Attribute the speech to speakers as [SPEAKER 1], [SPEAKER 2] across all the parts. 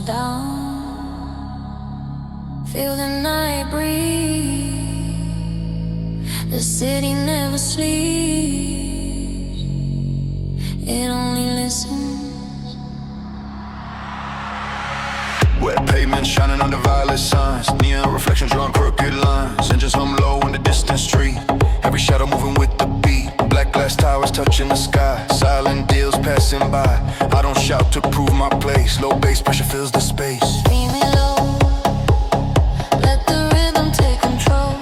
[SPEAKER 1] down. Feel the night breeze. The city never sleeps. It only listens.
[SPEAKER 2] Wet pavement shining under violet signs. Neon reflections drawing crooked lines. Engines hum low in the distant street. Every shadow moving with the beat. Black glass towers touching the sky. Silent deals passing by. I don't shout to prove my place. Low bass pressure fills the space.
[SPEAKER 1] Screaming low, let the rhythm take control.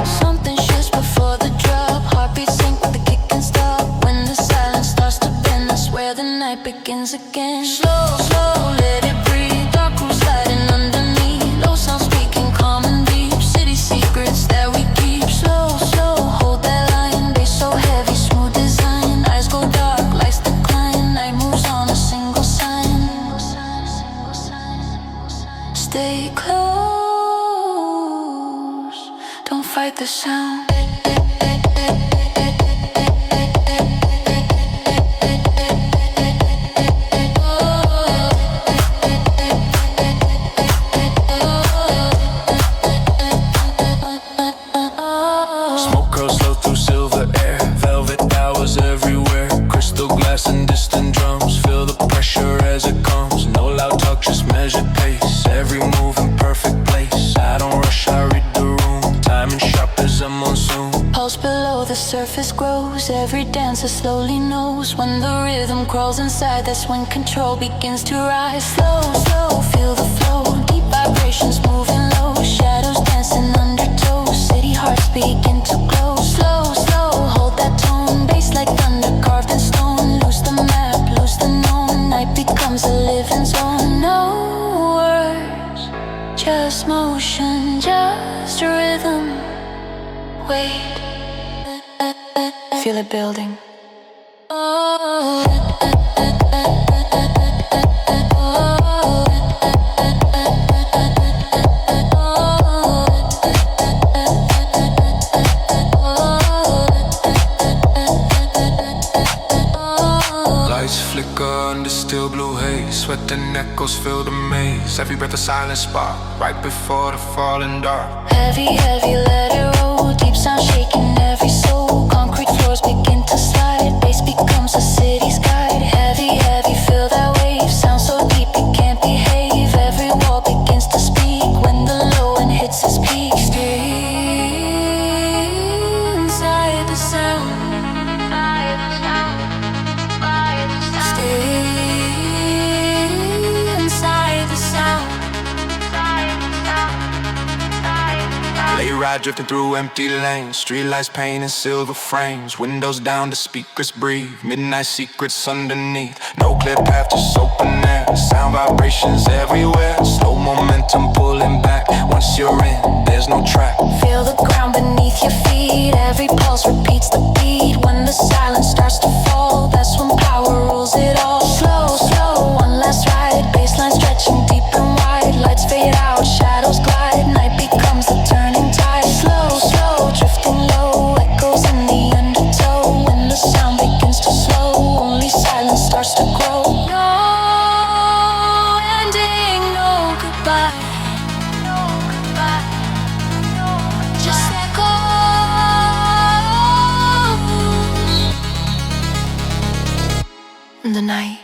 [SPEAKER 1] Something shifts before the drop. Heartbeat sync with the kick and stop. When the silence starts to bend, that's where the night begins again. Slow, slow, let it breathe. Dark room sliding underneath. Low sound speaking calm and deep. City secrets that we keep. Slow, slow, hold that line. Bass so heavy, smooth design. Eyes go dark, lights decline. Night moves on a single sign. Stay close, don't fight the sound.
[SPEAKER 2] Smoke curls slow through silver air. Velvet towers everywhere. Crystal glass and distant drums. Feel the pressure as it comes. No loud talk, just measured pace. Every move in perfect place. I don't rush, I read the room. Timing sharp as a monsoon.
[SPEAKER 1] Pulse below the surface grows. Every dancer slowly knows. When the rhythm crawls inside, that's when control begins to rise. Slow, slow, feel the flow. Deep vibrations moving low. Shadows dancing undertow. City hearts begin to glow. Slow, slow, hold that tone. Bass like thunder carved in stone. Lose the map, lose the known. Night becomes a living zone. No words, just motion, just rhythm. Wait, feel it building. Oh.
[SPEAKER 2] Lights flicker under still blue haze. Sweat and echoes fill the maze. Every breath a silent spark. Right before the falling dark.
[SPEAKER 1] Heavy, heavy, let it roll. Deep sound shaking every soul. Concrete floors begin to slide. Bass becomes a city's guide. Heavy, heavy, feel that wave. Sound so deep it can't behave. Every wall begins to speak when the low end hits its peak. Stay inside the sound. Stay inside the sound.
[SPEAKER 2] Late ride drifting through empty lanes. Streetlights painting silver frames. Windows down, the speakers breathe. Midnight secrets underneath. No clear path, just open air. Sound vibrations everywhere. Slow momentum pulling back. Once you're in, there's no track.
[SPEAKER 1] Feel the ground beneath your feet. Every pulse repeats the beat. When the silence starts to fall, that's when power rules it all. Slow, slow, one last ride. Baseline stretching deep and wide. Lights fade out, shadows glide. Night becomes the turning tide. Slow, slow, drifting low. Echoes in the undertow. When the sound begins to slow, only silence starts to grow. No ending, no goodbye. No goodbye. Just echoes in the night.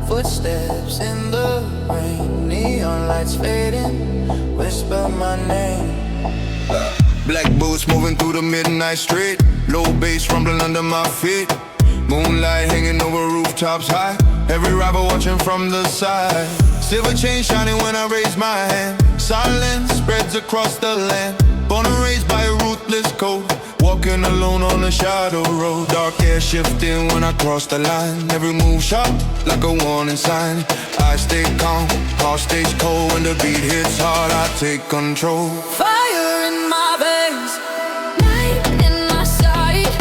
[SPEAKER 3] Footsteps in the rain, neon lights fading, whisper my name.
[SPEAKER 2] Black boots moving through the midnight street. Low bass rumbling under my feet. Moonlight hanging over rooftops.
[SPEAKER 3] rooftops high, every rival watching from the side. Silver chain shining when I raise my hand. Silence spreads across the land. Born and raised by a ruthless code, walking alone on a shadow road. Dark air shifting when I cross the line. Every move sharp like a warning sign. I stay calm, heart stays cold. When the beat hits hard, I take control.
[SPEAKER 1] Fire in my veins, night in my sight,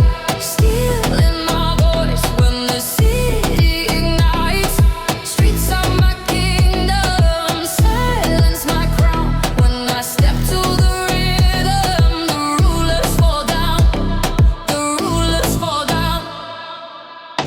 [SPEAKER 1] steel in my voice. When the city ignites, streets are my kingdom, silence my crown. When I step to the rhythm, the rulers fall down, the rulers fall down.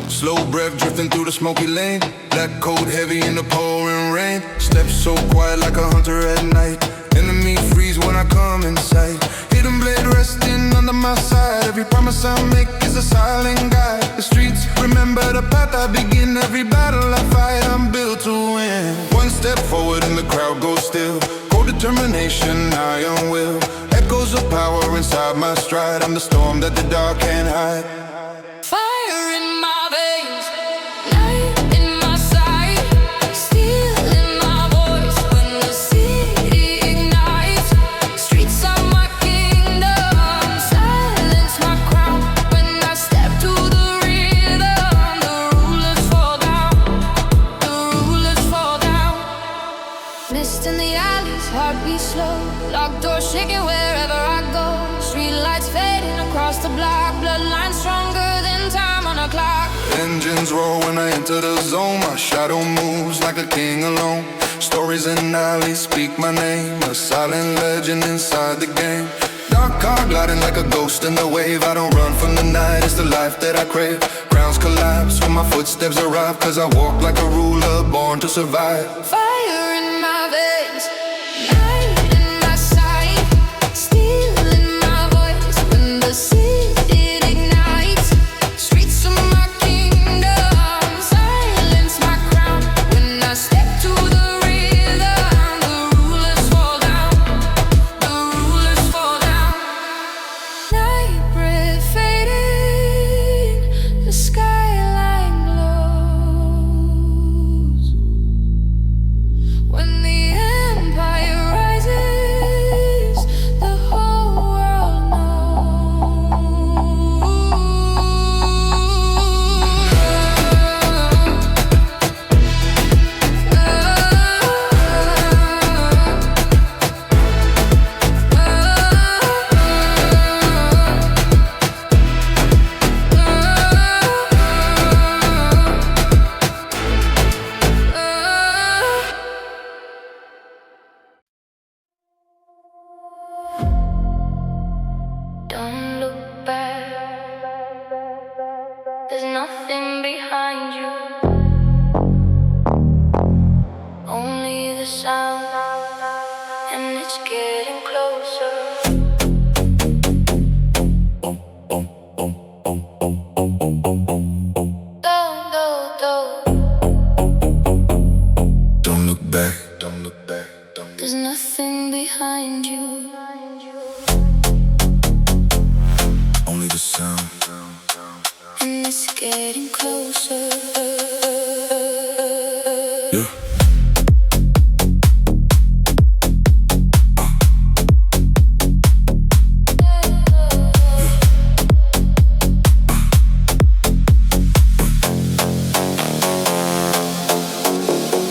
[SPEAKER 3] Slow breath drifting through the smoky lane. Black coat heavy in the pouring rain. Steps so quiet like a hunter at night. Enemy freeze when I come in sight. Hidden blade resting under my side. Every promise I make is a silent guide. The streets remember the path I begin. Every battle I fight, I'm built to win. One step forward and the crowd goes still. Cold determination, iron will. Echoes of power inside my stride. I'm the storm that the dark can't hide.
[SPEAKER 1] Fire in my veins, night in my sight, steel in my voice. When the city ignites, streets are my kingdom, silence my crown. When I step to the rhythm, the rulers fall down, the rulers fall down. Mist in the alleys, heartbeat slow, locked doors shaking wherever I go. Street lights fading across the block, bloodlines stronger than time on a clock.
[SPEAKER 3] Engines roar when I enter the zone. My shadow moves like a king alone. Stories in alleys speak my name, a silent legend inside the game. Dark car gliding like a ghost in the wave. I don't run from the night, it's the life that I crave. Grounds collapse when my footsteps arrive, cause I walk like a ruler born to survive.
[SPEAKER 1] Fire in my veins, night in my sight, steel in my voice. When the city ignites, streets are my kingdom, silence my crown. When I step to the rhythm, the rulers fall down, the rulers fall down. Night breath fading, the skyline glows. When the empire rises, the whole world Don't look back, there's nothing behind you, only the sound, and it's getting closer.
[SPEAKER 3] Don't look back, don't look back, don't look.
[SPEAKER 1] There's nothing behind you.
[SPEAKER 3] Only the sound.
[SPEAKER 1] And it's getting closer.
[SPEAKER 3] Yeah.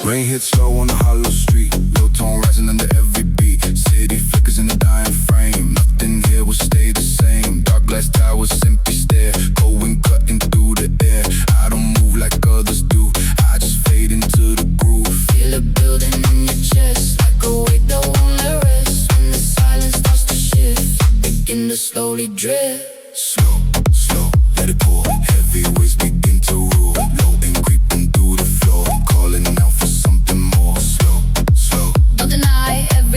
[SPEAKER 3] Rain hits slow on the hollow street. Low tone rising under every beat. City flickers in the dying frame. Nothing here will stay the same. Dark glass towers simply stare. Going cutting through the air. I don't move like others do. I just fade into the groove.
[SPEAKER 1] Feel it building in your chest, like a weight that won't let rest. When the silence starts to shift, begin to slowly drift.
[SPEAKER 3] Slow, slow, let it pour. Heavy waves begin to rule. Low and creeping through the floor. Calling out for something more. Slow, slow.
[SPEAKER 1] Don't deny every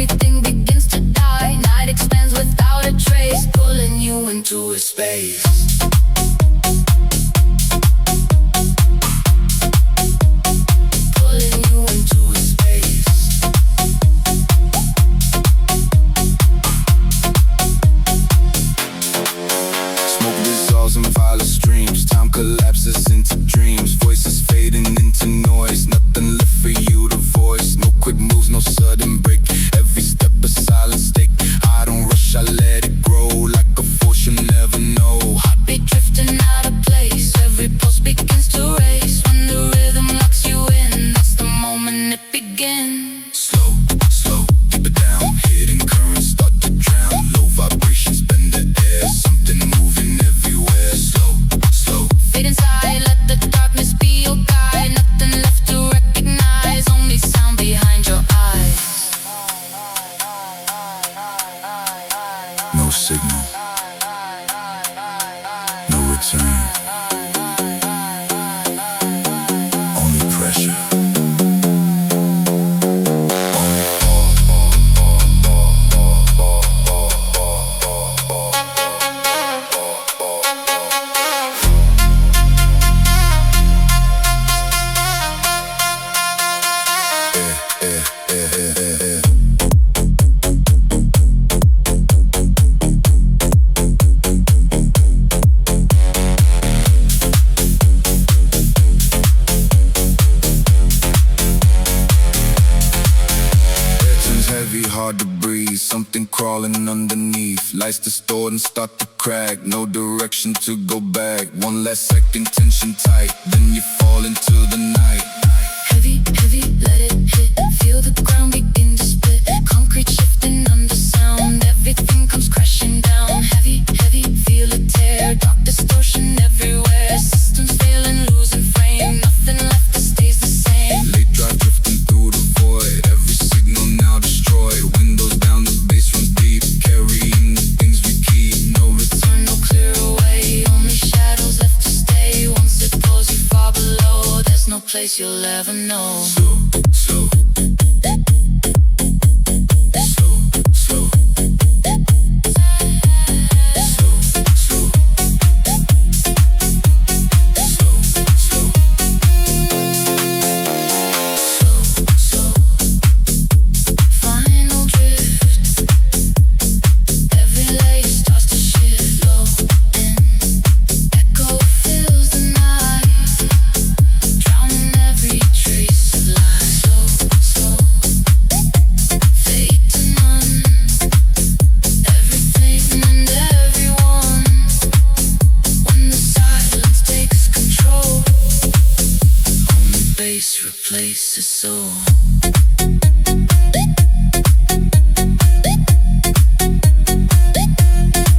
[SPEAKER 3] something crawling underneath. Lights distorted and start to crack. No direction to go back. One last second, tension tight. Then you fall into the night.
[SPEAKER 1] Heavy, heavy, let it hit. Feel the ground begin to split. Concrete shifting under sound. Everything comes crashing down. Heavy, heavy, feel a tear. Dark distortion everywhere. Systems failing, losing frame. Nothing left that stays the same.
[SPEAKER 3] Late drive drifting through the void. Every signal now destroyed. Windows down, the bass runs deep. Carrying the things we keep. No return,
[SPEAKER 1] No clear away. Only shadows left to stay. Once it pulls you far below, there's no place you'll ever know.
[SPEAKER 3] slow, slow.
[SPEAKER 1] Final drift. Every layer starts to shift. Low and echo fills the night, drowning every trace of life. Slow, fade to none. Everything and everyone. When the silence takes control, only bass replaces soul.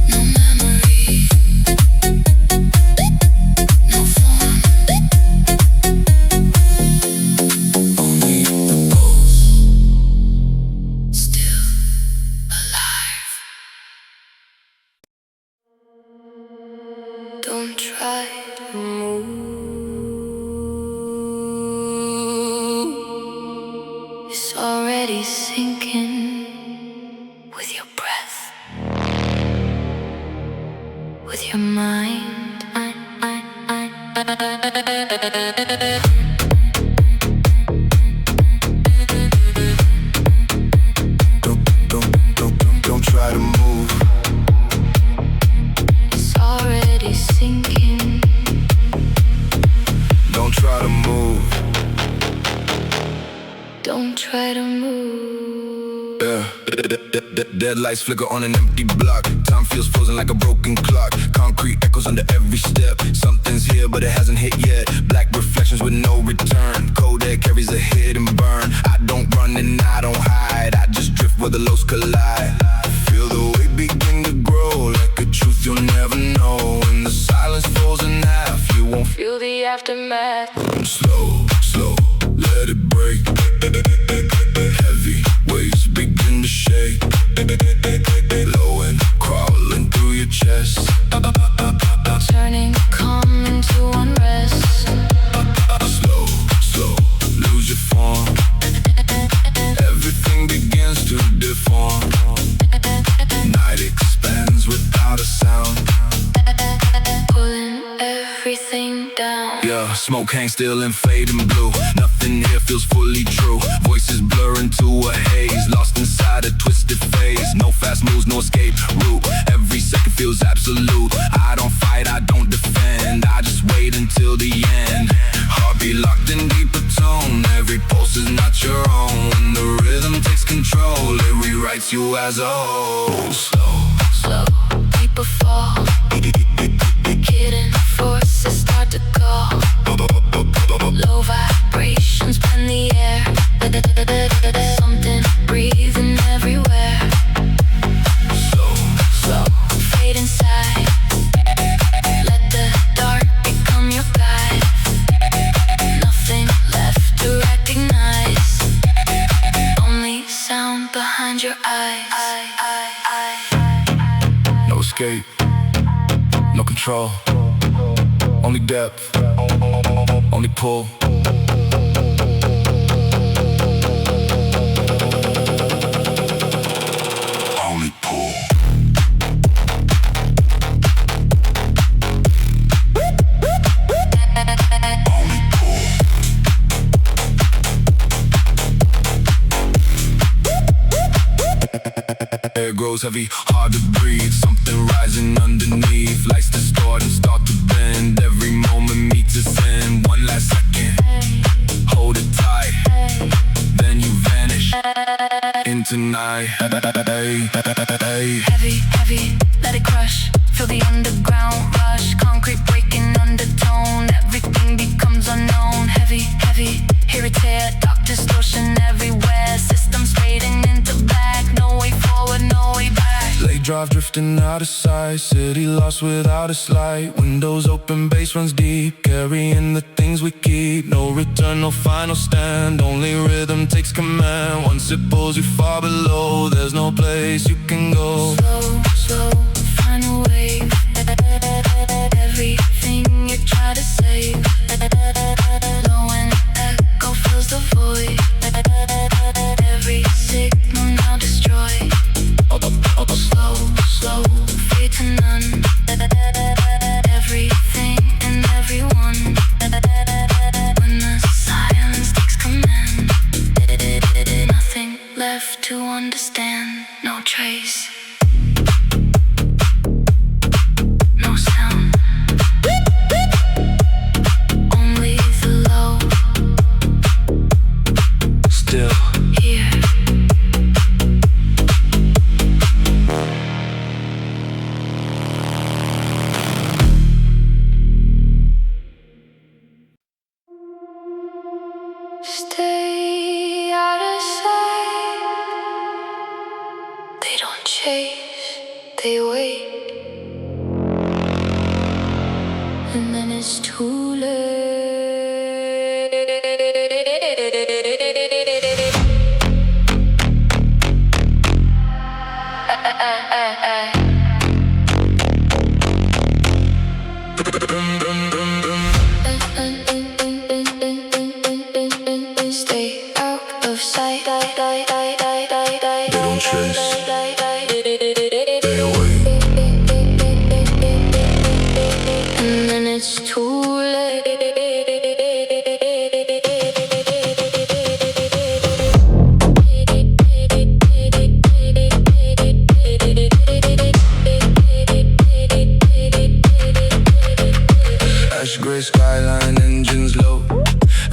[SPEAKER 1] No memory, no form.
[SPEAKER 3] Only the pulse.
[SPEAKER 1] Still alive. Don't try to move. It's already sinking with your breath, with your mind.
[SPEAKER 3] Don't try to move.
[SPEAKER 1] It's already sinking.
[SPEAKER 3] Don't try to move.
[SPEAKER 1] Don't try to move.
[SPEAKER 3] Yeah. Dead lights flicker on an empty block. Time feels frozen like a broken clock. Concrete echoes under every step. Something's here but it hasn't hit yet. Black reflections with no return. Cold air carries a hidden burn. I don't run and I don't hide. I just drift where the lows collide. Feel the weight begin to grow like a truth you'll never know. When the silence falls in half, you won't
[SPEAKER 1] Feel the aftermath.
[SPEAKER 3] slow, slow, let it break. Heavy waves begin to shake. Low and crawling through your chest.
[SPEAKER 1] Turning calm into unrest.
[SPEAKER 3] Slow, slow, lose your form. Everything begins to deform. Night expands without a sound.
[SPEAKER 1] Pulling everything down.
[SPEAKER 3] Yeah, smoke hangs still in fading blue. Nothing here feels fully true. Voices blur into a haze, lost inside a twisted phase. No fast moves, no escape route. Every second feels absolute. I don't fight, I don't defend. I just wait until the end. Heartbeat locked in deeper tone. Every pulse is not your own. When the rhythm takes control, it rewrites you as a whole.
[SPEAKER 1] Slow, deeper fall. Hidden forces start to call. Low vibrations blend the air. Something breathing everywhere. Slow, fade inside. Let the dark become your guide. Nothing left to recognize. Only sound behind your eyes.
[SPEAKER 3] No escape, no control. Only depth, only pull. Only pull. Only pull. Air grows heavy, hard to breathe. Something rising underneath. Lights distort and start to bend. Every moment meets its end. One last second, hold it tight. Then you vanish into tonight.
[SPEAKER 1] Heavy, heavy, let it crush. Feel the underground rush. Concrete breaking undertone. Everything becomes unknown. Heavy, heavy, hear it tear. Dark distortion everywhere. Systems fading into black. No way forward, no way back.
[SPEAKER 3] Late drive drifting out of sight. City lost without a light. Windows open, bass runs deep. Carrying the things we keep. No return, no final stand. Only rhythm takes command. Once it pulls you far below, there's no place you can go.
[SPEAKER 1] Slow, slow, find a way. Everything you try to save. Low and echo fills the void. Every signal now destroyed. Slow, slow, fade to none. Everything and everyone. When the silence takes command. Nothing left to understand. No trace. No sound. Only the low.
[SPEAKER 3] Still
[SPEAKER 1] Here. Stay out of sight. They don't chase, they wait. And then it's too late. Stay out of sight.
[SPEAKER 3] they don't chase, they wait.
[SPEAKER 1] And then it's too late.
[SPEAKER 3] Ash gray skyline, engines low.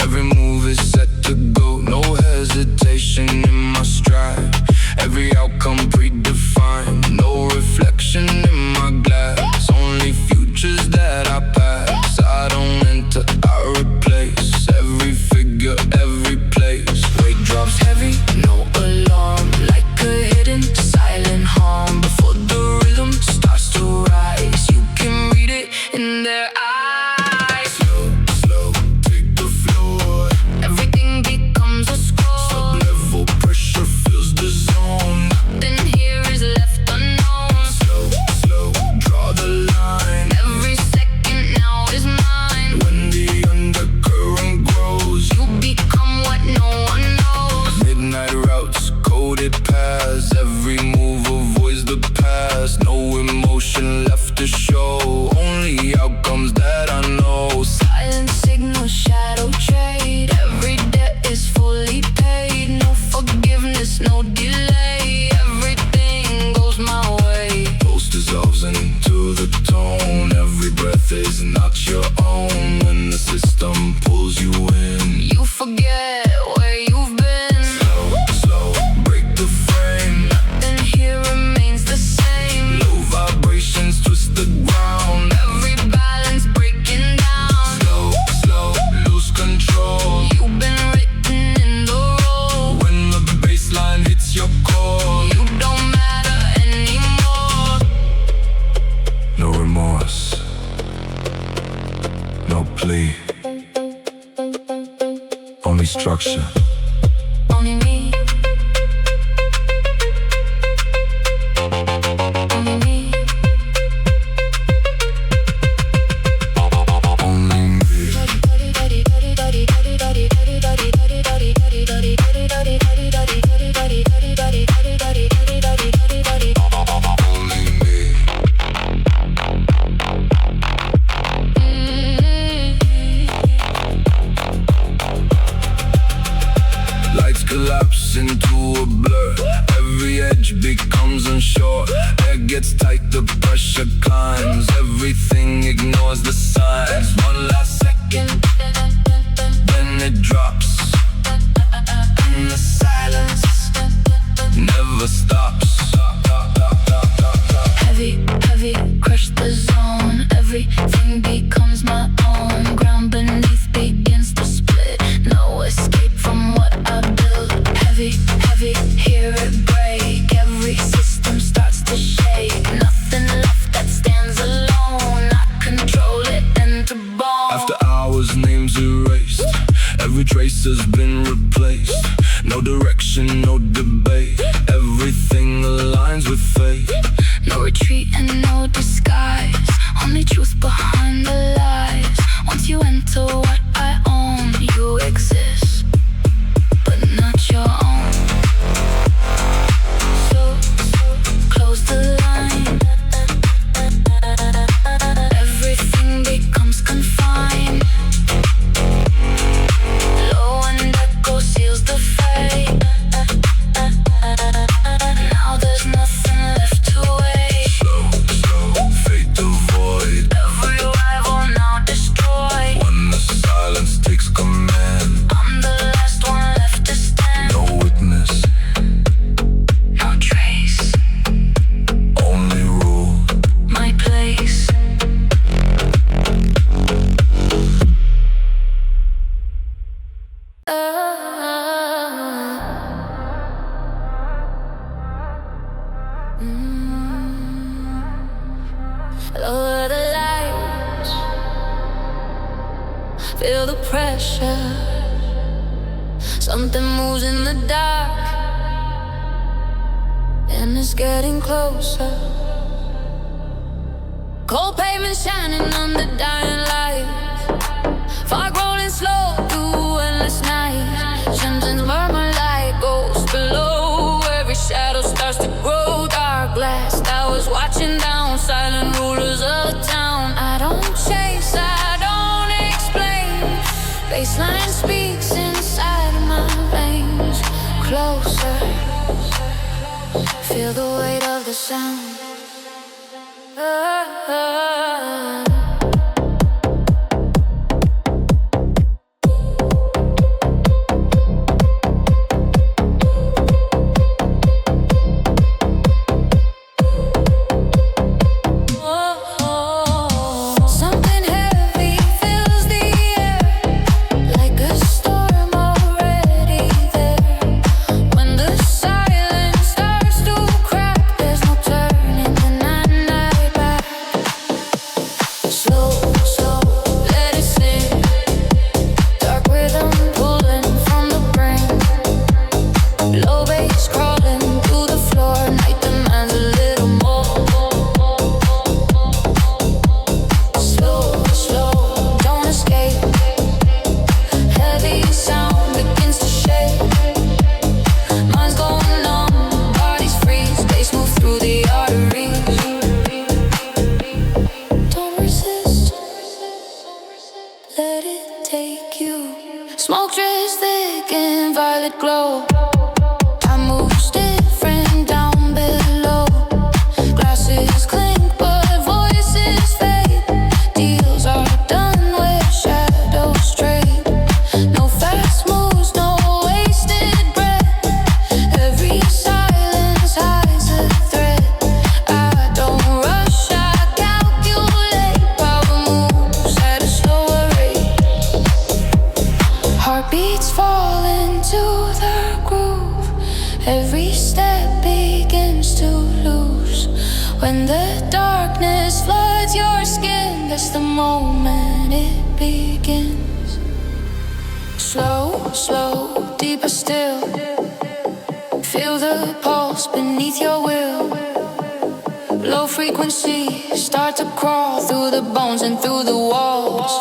[SPEAKER 3] Every move is set to go. No hesitation in my stride. Every outcome predefined. No reflection in my glass. Only futures that I pass. I don't enter, I replace. Every figure, every place. Weight drops heavy, no alarm. Like a hidden silent harm. Before the rhythm starts to rise, you can read it in their eyes. Slow, slow, take the floor.
[SPEAKER 1] Everything becomes a score.
[SPEAKER 3] Sub-level pressure fills the zone.
[SPEAKER 1] Nothing here is left unknown.
[SPEAKER 3] Slow, slow, draw the line.
[SPEAKER 1] Every second now is mine.
[SPEAKER 3] When the undercurrent grows,
[SPEAKER 1] You become what no one knows.
[SPEAKER 3] midnight routes, coded paths. Every move avoids the past. No emotion left to show. Only outcomes that I know.
[SPEAKER 1] Silent signal, shadow trade. Every debt is fully paid. No forgiveness, no delay. Everything goes my way.
[SPEAKER 3] Pulse dissolves into the tone. Every breath is not your own. When the system pulls you in,
[SPEAKER 1] You forget where you've been.
[SPEAKER 3] slow, slow, break the frame.
[SPEAKER 1] Nothing here remains the same.
[SPEAKER 3] Low vibrations twist the ground.
[SPEAKER 1] Every balance breaking down.
[SPEAKER 3] Slow, slow, lose control.
[SPEAKER 1] You've been written in the role.
[SPEAKER 3] When the baseline hits your core,
[SPEAKER 1] You don't matter anymore.
[SPEAKER 3] no remorse, no plea, only structure.
[SPEAKER 1] Only me. Only me.
[SPEAKER 3] Only me. Only me. Lights collapse into a blur. Every edge becomes unsure. Air gets tight, the pressure climbs. Everything ignores the signs. One last second, then it drops. In the silence, erased. Every trace has been replaced. No direction, no debate. Everything aligns with fate.
[SPEAKER 1] No retreat and no disguise. Only truth behind the lies. Once you enter what I own, you exist, but not your own. So close the line. Everything becomes confined. Low and echo seals the fate. Now there's nothing left to wait.
[SPEAKER 3] Slow, fade the void.
[SPEAKER 1] Every rival now destroyed.
[SPEAKER 3] When the silence takes command,
[SPEAKER 1] I'm the last one left to stand.
[SPEAKER 3] no witness,
[SPEAKER 1] No trace.
[SPEAKER 3] only rule.
[SPEAKER 1] My place. Lower the lights. Feel the pressure. Something moves in the dark, and it's getting closer. Cold pavement shining under dying lights. Fog rolling slow through endless nights. Chimneys murmur like ghosts below. Every shadow starts to grow. Dark glass towers watching down. Silent rulers of the town. I don't chase, I don't explain. Baseline speaks inside my veins. Closer. Feel the weight of the sound. Something heavy fills the air, like a storm already there. When the silence starts to crack, there's no turning the night back. Slow, let it sink. Dark rhythm pulling from the brain. Low bass crawling through the floor. Night demands a little more. Slow, don't escape. Heavy sound begins to shake. Mind's going numb, bodies freeze. Bass move through the arteries. Don't resist, let it take you. Smoke drifts thick in violet glow. I move different down below. Glasses clink but voices fade. Deals are done where shadows trade. No fast moves, no wasted breath. Every silence hides a threat. I don't rush, I calculate. Power moves at a slower rate. Heartbeats fall into the groove. Every step begins to lose. When the darkness floods your skin, that's the moment it begins. Slow, deeper still. Feel the pulse beneath your will. Low frequency start to crawl through the bones and through the walls.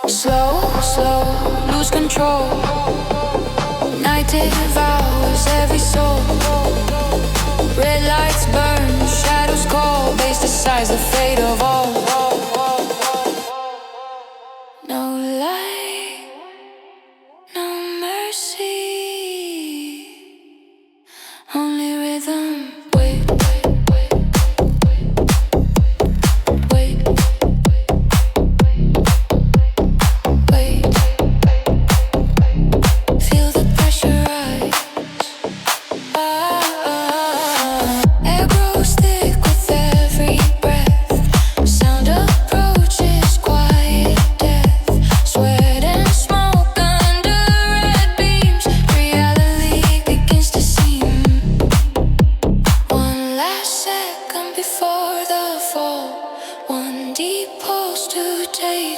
[SPEAKER 1] Slow, lose control. Night devours every soul. Red lights burn, shadows call. Bass decides the fate of all. No light, no mercy. Only rhythm. Wait. Feel the pressure rise. Air grows thick with every breath. Sound approaches quiet death.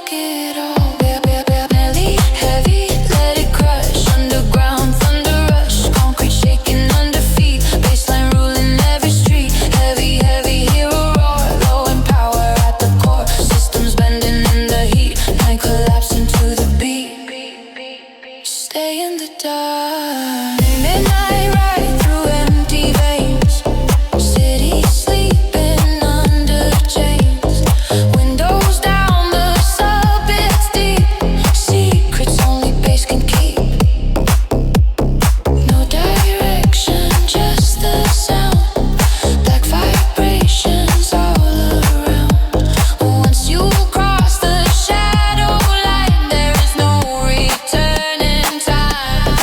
[SPEAKER 1] take it all. Belly heavy, let it crush. Underground thunder rush, concrete shaking under feet. Baseline ruling every street. Heavy, heavy hero roar. Low in power at the core. Systems bending in the heat. Night collapsing to the beat. Stay in the dark. Midnight ride through empty veins. City sleeping under chains. Windows down, the subits deep. Secrets only base can keep. No direction, just the sound. Black vibrations all around. Once you cross the shadow line, there is no return in time.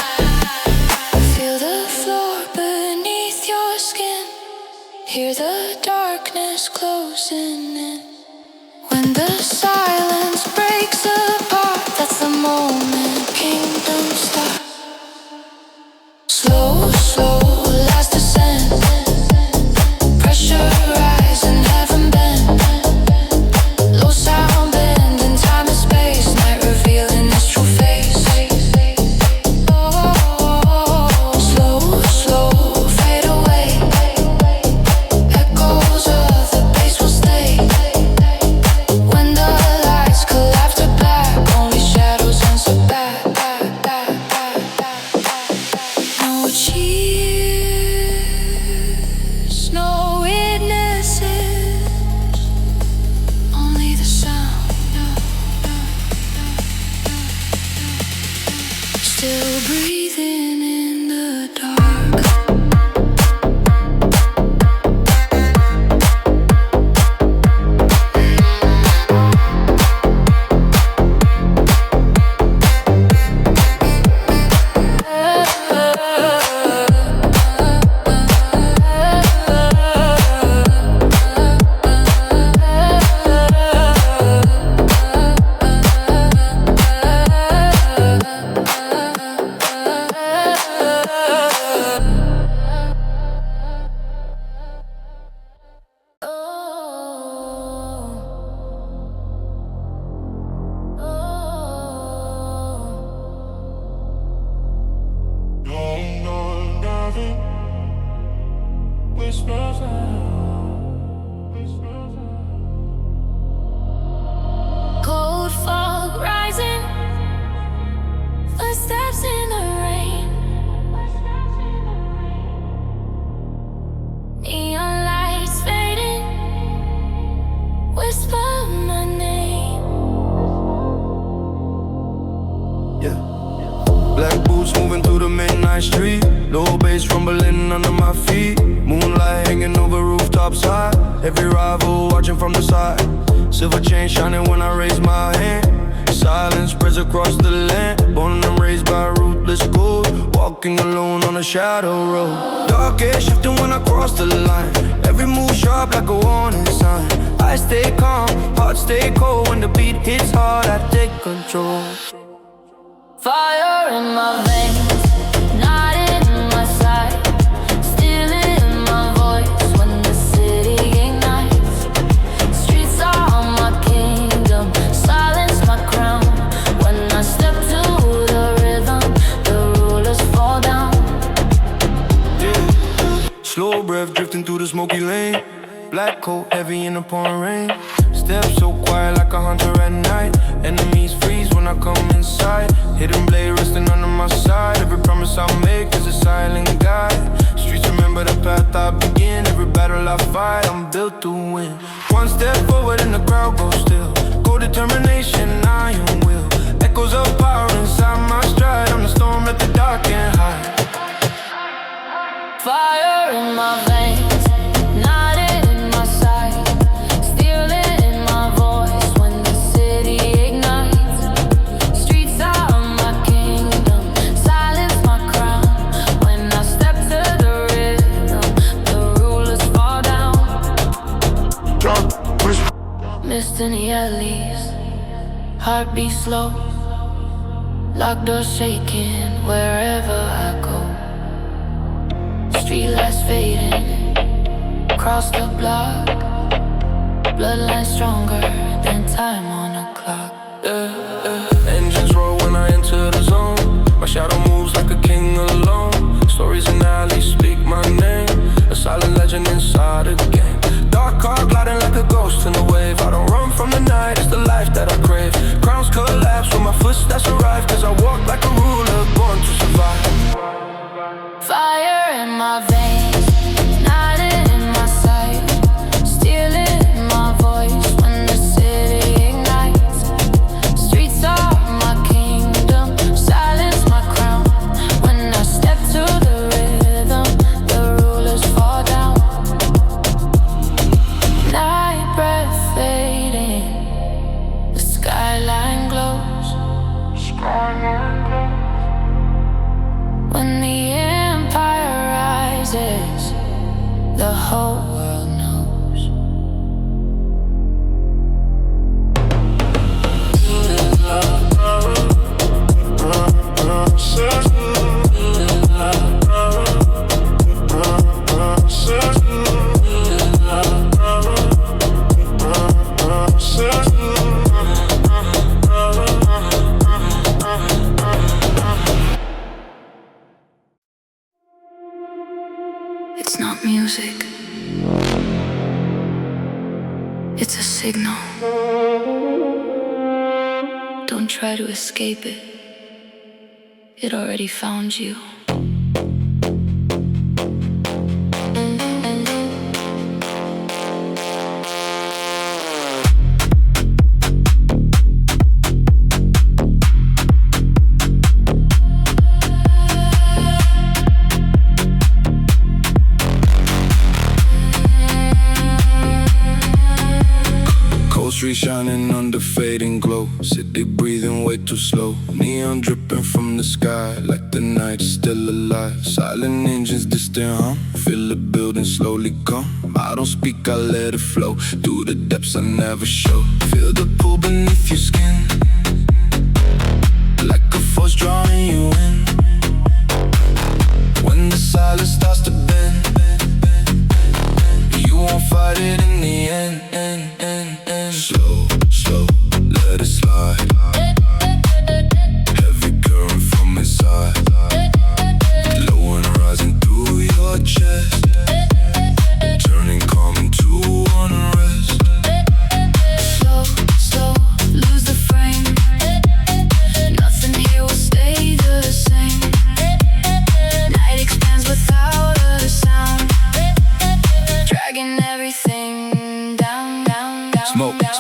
[SPEAKER 1] Feel the floor beneath your skin. Hear the darkness closing in. When the silence breaks apart, that's the moment kingdoms start. Slow, slow, last descent. Pressure rising, heaven bent. Low sound bend in time and space. Night revealing its true face. Slow, slow, fade away. Echoes of the bass will stay. When the lights collapse to black, only shadows answer back. No cheers, no witnesses, only the sound. Still breathing in the dark. Cold fog rising, footsteps in the rain. Neon lights fading, whisper my name.
[SPEAKER 3] Yeah. Black boots moving through the midnight street. Low bass rumbling under my feet. Moonlight hanging over rooftops high. Every rival watching from the side. Silver chain shining when I raise my hand. Silence spreads across the land. Born and raised by ruthless gold. Walking alone on a shadow road. Dark air shifting when I cross the line. Every move sharp like a warning sign. I stay calm, heart stay cold. When the beat hits hard, I take control.
[SPEAKER 1] Fire in my veins, not in my sight. Still in my voice when the city ignites. Streets are my kingdom, silence my crown. When I step to the rhythm, the rulers fall down.
[SPEAKER 3] Yeah. Slow breath drifting through the smoky lane. Black coat heavy in the pouring rain. Step so quiet like a hunter at night. Enemies freeze when I come inside. Hidden blade resting under my side. Every promise I make is a silent guide. Streets remember the path I begin. Every battle I fight, I'm built to win. One step forward and the crowd goes still. Cold determination, iron will. Echoes of power inside my stride. I'm the storm that the dark can't hide.
[SPEAKER 1] Fire in my veins, not in my sight. Still in my voice when the city ignites. Streets are my kingdom, silence my crown. When I step to the rhythm, the rulers fall down. Mist in the alleys, heartbeat slow. Locked doors shaking wherever I go. Street lights fading, across the block. Bloodline stronger than time on a clock. whole world knows. It's not music. It's a signal. Don't try to escape it. It already found you.
[SPEAKER 3] Street shining under fading glow. City breathing way too slow. Neon dripping from the sky like the night's still alive. Silent engines, distant hum. Feel the building slowly come. I don't speak, I let it flow. Through the depths I never show. Feel the pull beneath your skin, like a force drawing you in. When the silence starts to bend, you won't fight it in the end. Slow, slow, let it slide. Heavy current from inside, low and rising through your chest, turning calm into unrest.
[SPEAKER 1] Slow, slow, lose the frame. Nothing here will stay the same. Night expands without a sound, dragging everything down, down, down.
[SPEAKER 3] Smoke,
[SPEAKER 1] down.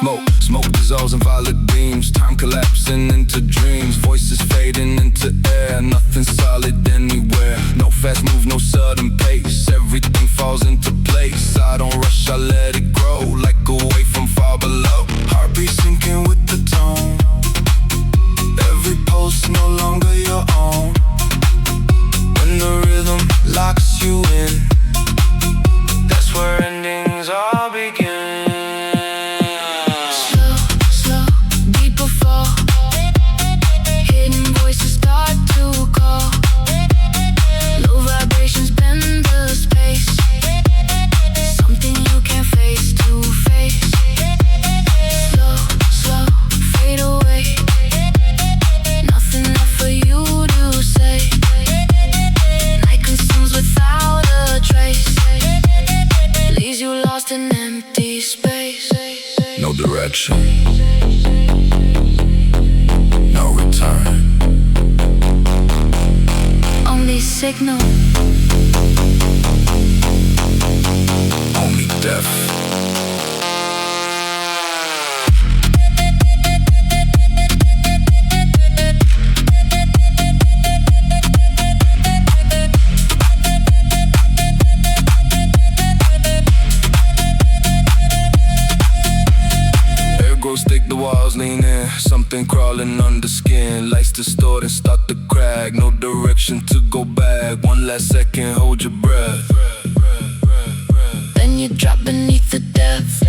[SPEAKER 3] smoke dissolves in violet beams. Time collapsing into dreams. Voices fading into air. Nothing solid anywhere. No fast move, no sudden pace. Everything falls into place. I don't rush, I let it grow. Like a wave from far below. Heartbeat sinking with the tone. Every pulse no longer your own. When the rhythm locks you in, that's where endings all begin.
[SPEAKER 1] An empty space.
[SPEAKER 3] No direction, no return.
[SPEAKER 1] Only signal.
[SPEAKER 3] Only death. Stick the walls, lean in. Something crawling under skin. Lights distort and start to crack. No direction to go back. One last second, hold your breath.
[SPEAKER 1] Then you drop beneath the depth.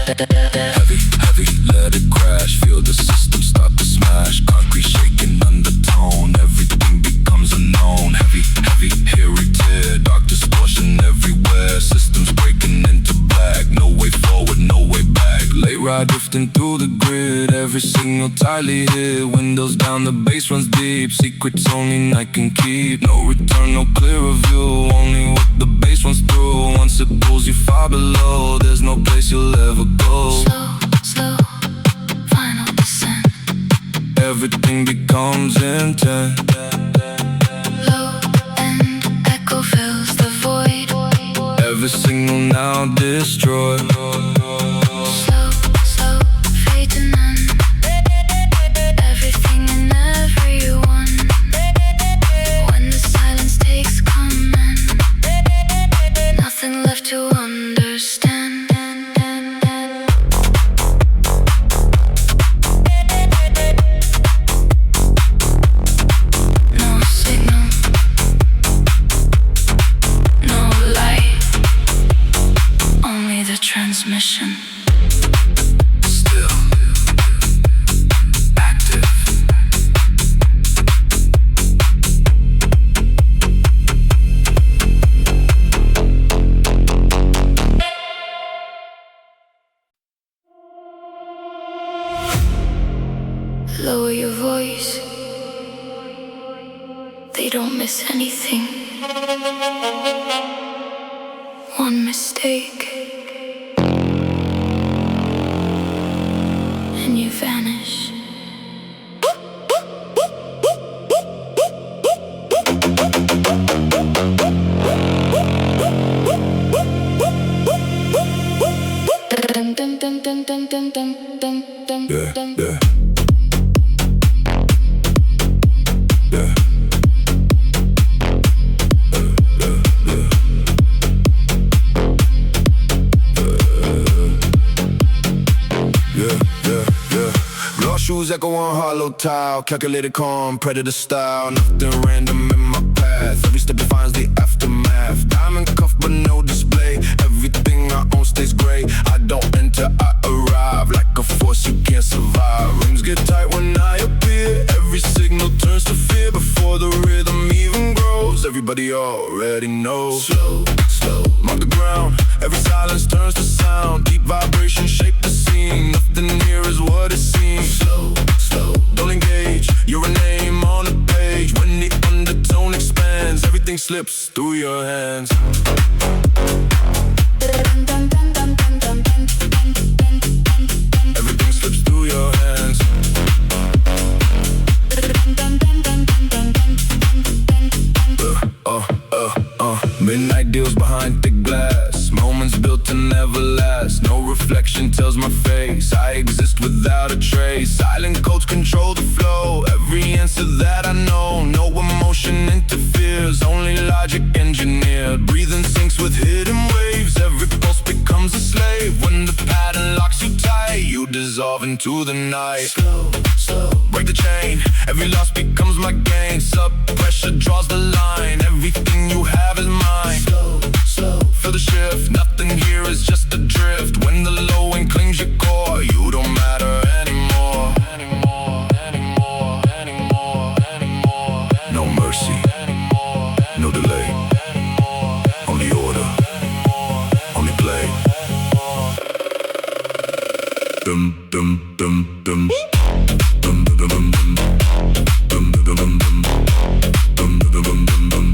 [SPEAKER 3] Heavy, heavy, let it crash. Feel the system start to smash. Concrete shaking undertone. Everything becomes unknown. Heavy, heavy, hear it tear. Dark distortion everywhere. Systems breaking into black. No way forward, no way back. Late ride drifting through the grid. Every signal tightly hit. Windows down, the bass runs deep. Secrets only night can keep. No return, no clearer view. Only what the bass runs through. Once it pulls you far below, there's no place you'll ever go.
[SPEAKER 1] Slow, slow, final descent.
[SPEAKER 3] Everything becomes intense.
[SPEAKER 1] Low end echo fills the void.
[SPEAKER 3] Every signal now destroyed.
[SPEAKER 1] Slow, slow, fade to none. Everything and everyone. When the silence takes command, nothing left to understand. No signal, no light. Lower your voice. They don't miss anything. One mistake and you vanish.
[SPEAKER 3] Shoes echo on hollow tile, calculated calm, predator style. Nothing random in my path. Every step defines the aftermath. Diamond cuff but no display. Everything I own stays gray. I don't enter, I arrive. Like a force you can't survive. Rooms get tight when I appear. Every signal turns to fear before the rhythm even grows. Everybody already knows. Slow, slow, mark the ground. Every silence turns to sound. Deep vibration shape the scene. Nothing here is what it seems. Slow, slow, don't engage. You're a name on a page. When the undertone expands, everything slips through your hands. Everything slips through your hands. Midnight deals behind thick glass. Moments built to never last. No reflection tells my face I exist without a trace. Silent codes control the flow. Every answer that I know. No emotion interferes. Only logic engineered. Breathing syncs with hidden waves. Every pulse becomes a slave. When the pattern locks you tight, you dissolve into the night. Slow, slow, break the chain. Every loss becomes my gain. Sub pressure draws the line. Everything you have is mine. Slow, slow, feel the shift. Nothing here is just a drift. When the low end claims your core, you don't matter anymore. No mercy, no delay. Only order, only play. Dum dum dum dum. Dum dum dum dum. Dum dum dum dum. Dum dum dum dum dum.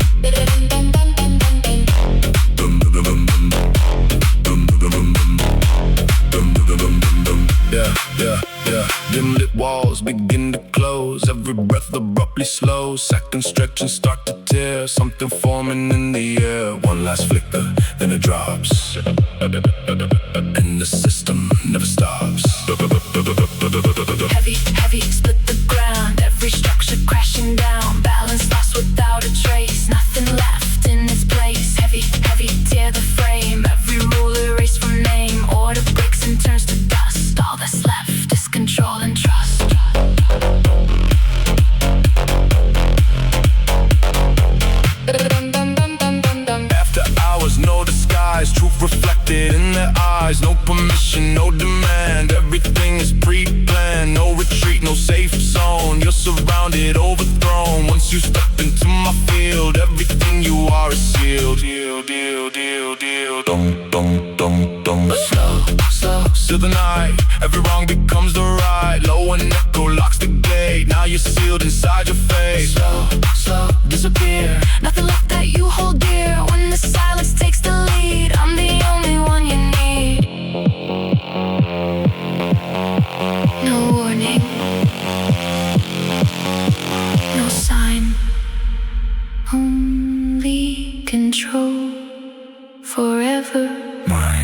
[SPEAKER 3] Yeah. Dim lit walls begin to close. Every breath abruptly slows. Seconds stretch and start to tear. Something forming in the air. One last flicker, then it drops. And the system never stops.
[SPEAKER 1] Heavy, heavy, split the ground. Every structure crashing down. Balance lost without a trace. Nothing left in its place. Heavy, heavy, tear the frame. Every rule erased from name. Order breaks and turns to dust. All that's left is control and trust.
[SPEAKER 3] After hours, no disguise. Truth reflected in their eyes. No permission, no demand. Everything is pre-planned. No retreat, no safe zone. You're surrounded, overthrown. Once you step into my field, everything you are is sealed. Deal. Dum.
[SPEAKER 1] Slow, slow,
[SPEAKER 3] Still the night, every wrong becomes the right. Low and echo locks the gate. Now you're sealed inside your face.
[SPEAKER 1] slow, slow, disappear. Nothing left that you hold dear. When the silence takes the lead, I'm the only one you need. No warning, no sign. Only control forever.
[SPEAKER 3] Mine.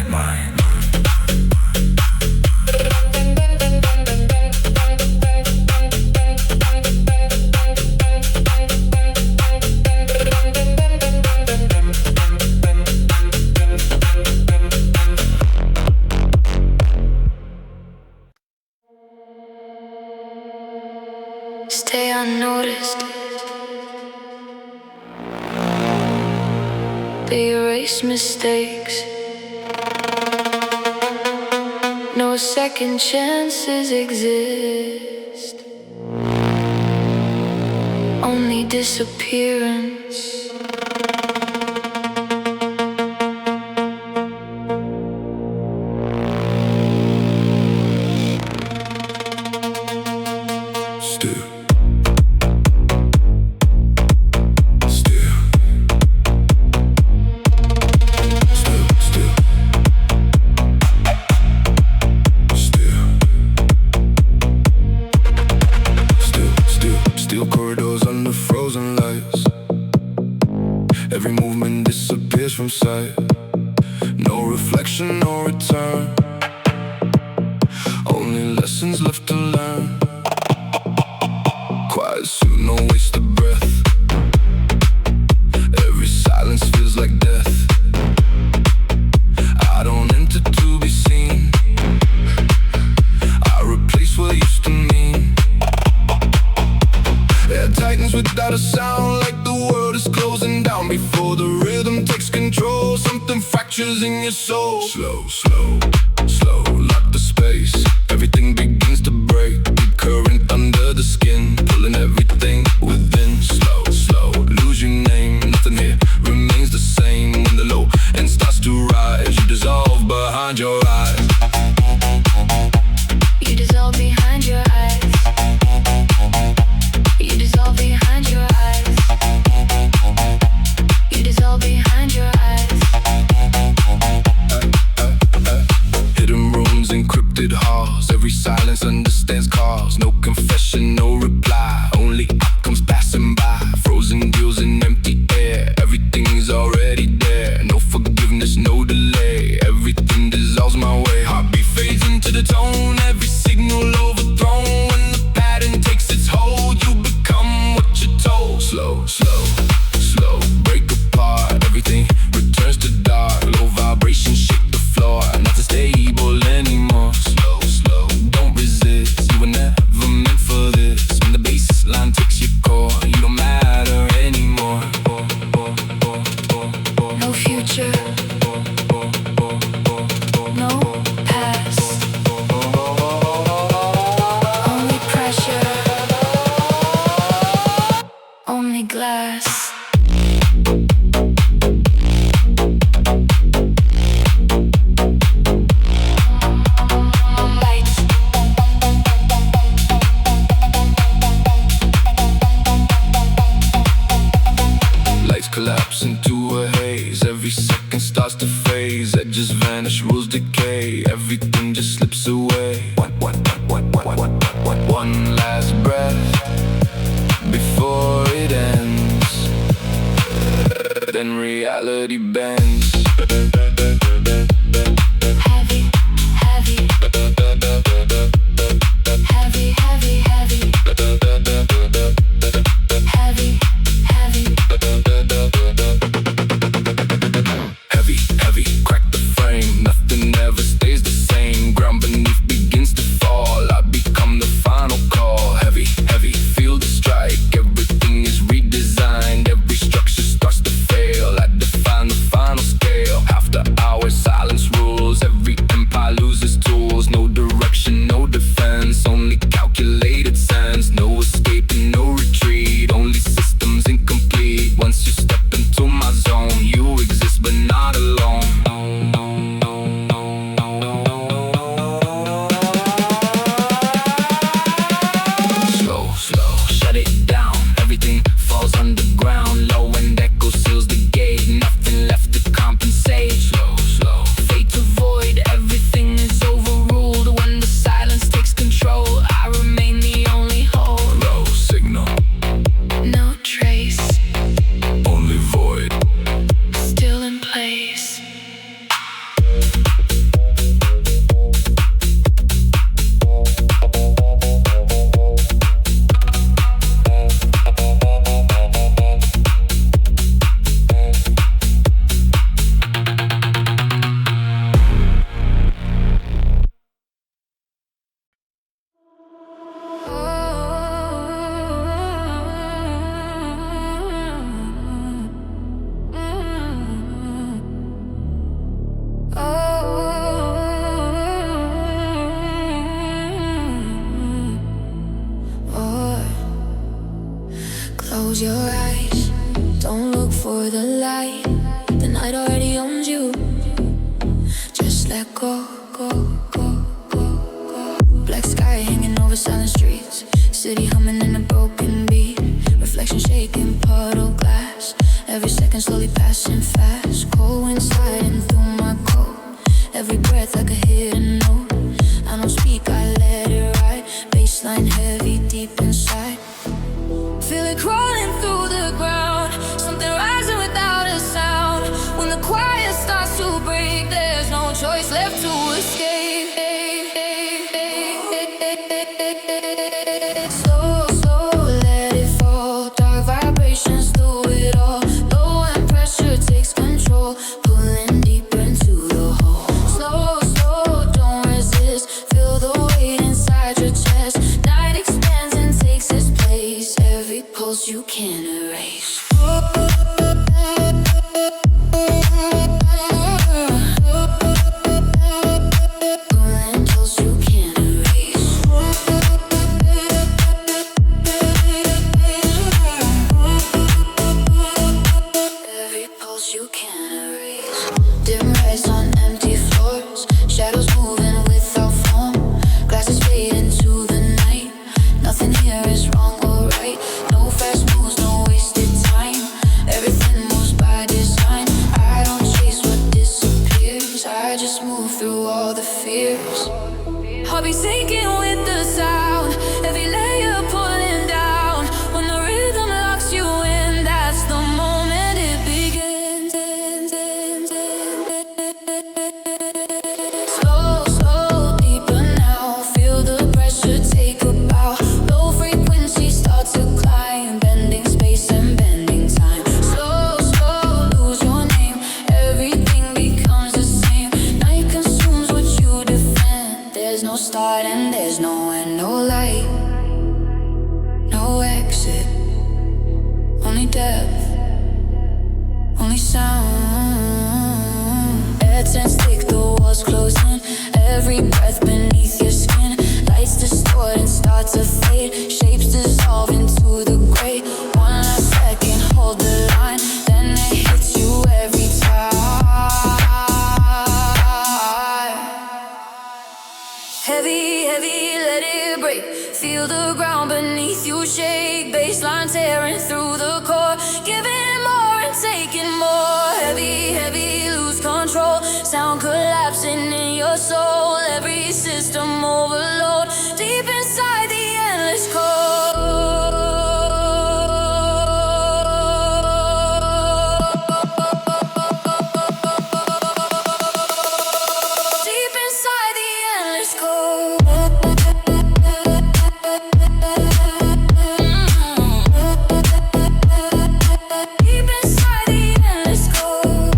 [SPEAKER 1] Stay unnoticed. They erase mistakes. No second chances exist. Only disappearance.
[SPEAKER 3] Steel corridors under frozen lights. Every movement disappears from sight. No reflection, no return. Only lessons left to learn. Quiet suit, no wasted breath. Every silence feels like death. I don't enter to be seen. I replace what used to mean. Air tightens without a sound, like the world is closing down. Before the rhythm takes control, something fractures in your soul. Slow, slow, slow, lock the space. Everything begins to break. Deep current under the skin, pulling everything within. Slow, slow, lose your name. Nothing here remains the same. When the low end starts to rise, you dissolve behind your eyes.
[SPEAKER 1] You dissolve behind your eyes. You dissolve behind your eyes. You dissolve behind your eyes.
[SPEAKER 3] Hidden rooms, encrypted halls. Every silence understands cause. No confession, no reply. Only outcomes passing by. Frozen deals in empty air. Everything is already there. No forgiveness, no delay. Everything dissolves my way. Heartbeat fades into the tone. Every signal overthrown. When the pattern takes its hold, you become what you're told. Slow, slow, slow, break apart. Everything returns to dark. Low vibrations shake the floor. Nothing stable anymore. Slow, slow, don't resist. You were never meant for this. When the baseline takes your core, you don't matter anymore.
[SPEAKER 1] No future. No past. Only pressure. Only glass. Lights.
[SPEAKER 3] Lights collapse into a haze. Every second starts to phase. Edges vanish, rules decay. Everything just slips away. One last breath before it ends. Then reality bends.
[SPEAKER 1] Heavy, heavy. Heavy, heavy, heavy. Heavy, heavy.
[SPEAKER 3] Heavy, heavy, crack the frame. Nothing ever stays the same. Ground beneath begins to fall. I become the final call. Heavy, heavy, feel the strike. Everything is redesigned. Every structure starts to fail. I define the final scale. After hours, silence rules. Every empire loses tools. No direction, no defense. Only calculated sense. No escaping, no retreat. Only systems incomplete. Once you step into my zone, you exist but not alone. Slow, slow, shut it down. Everything falls underground. Low end echo seals the gate. Nothing left to compensate. Slow, slow, fate to void. Everything is overruled. When the silence takes control, I remain the only whole. Low signal,
[SPEAKER 1] No trace.
[SPEAKER 3] only void.
[SPEAKER 1] Still in place. Close your eyes, don't look for the light. The night already owns you. Just let go, go, go, go, go. Black sky hanging over silent streets. City humming in a broken beat. Reflection shaking puddle glass. Every second slowly passing fast. Cold wind sliding through my coat. Every breath like a hidden note. I don't speak, I let it ride. Baseline heavy deep inside. Feel it crawling through the ground. Something rising without a sound. When the quiet starts to break, there's no choice left to escape. Slow, slow, let it fall. Dark vibrations through it all. Low and pressure takes control. Pulling deeper into the hole. Slow, slow, don't resist. Feel the weight inside your chest. Night expands and takes its place. Every pulse you can't erase. Pulling pulse you can't erase. Every pulse you can't erase. Dim lights on empty floors. Shadows moving without form. Glasses fade into the night. Nothing here is wrong or right. No fast moves, no wasted time. Everything moves by design. I don't chase what disappears. I just move through all the fears. I'll be sinking with the sound. Every layer pulling down. When the rhythm locks you in, that's the moment it begins. Slow, slow, deeper now. Feel the pressure take a bow. Low frequency start to climb. Bending space and bending time. Slow, slow, lose your name. Everything becomes the same. Night consumes what you defend. There's no start and there's no end. No light, no exit. Only depth, only sound. Air turns thick, the walls closing. Every breath beneath your skin. Lights distort and start to fade. Shapes dissolve into the gray. One last second, hold the line. Then it hits you every time. Heavy, heavy, let it break. Feel the ground beneath you shake. Baseline tearing through the core. Giving more and taking more. Heavy, heavy, lose control. Sound collapsing in your soul. Every system overload. Deep inside the endless cold. Deep inside the endless cold. Deep inside the endless cold.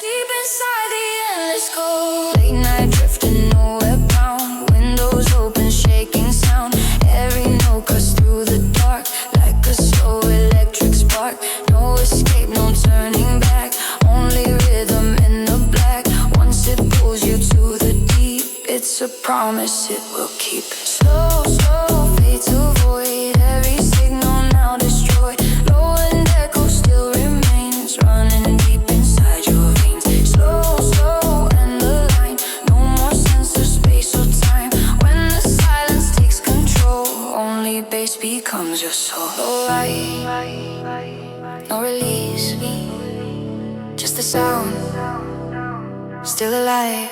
[SPEAKER 1] Deep inside the endless cold. Late night drifting nowhere bound. Windows open, shaking sound. Every note cuts through the dark like a slow electric spark. No escape, no turning back. Only rhythm in the black. Once it pulls you to the deep, it's a promise it will keep. Slow, slow, fade to void. Every signal now destroyed. Low and echo still remains. Running deep inside your veins. Slow, slow, and the line. No more sense of space or time. When the silence takes control, only bass becomes your soul. No light, no release. Just the sound, still alive.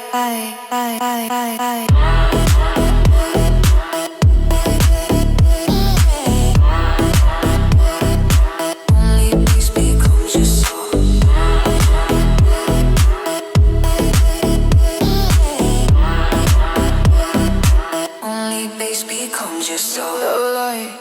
[SPEAKER 1] Only bass becomes your soul. Only bass becomes your soul. The light.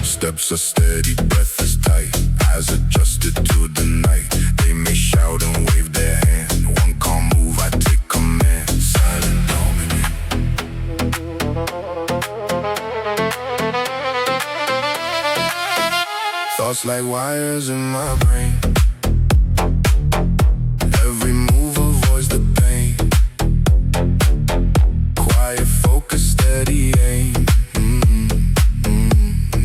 [SPEAKER 3] Steps are steady, breath is tight. Eyes adjusted to the night. They may shout and wave their hand. One calm move, I take command. Silent dominant. Thoughts like wires in my brain. Every move avoids the pain. Quiet focus, steady aim.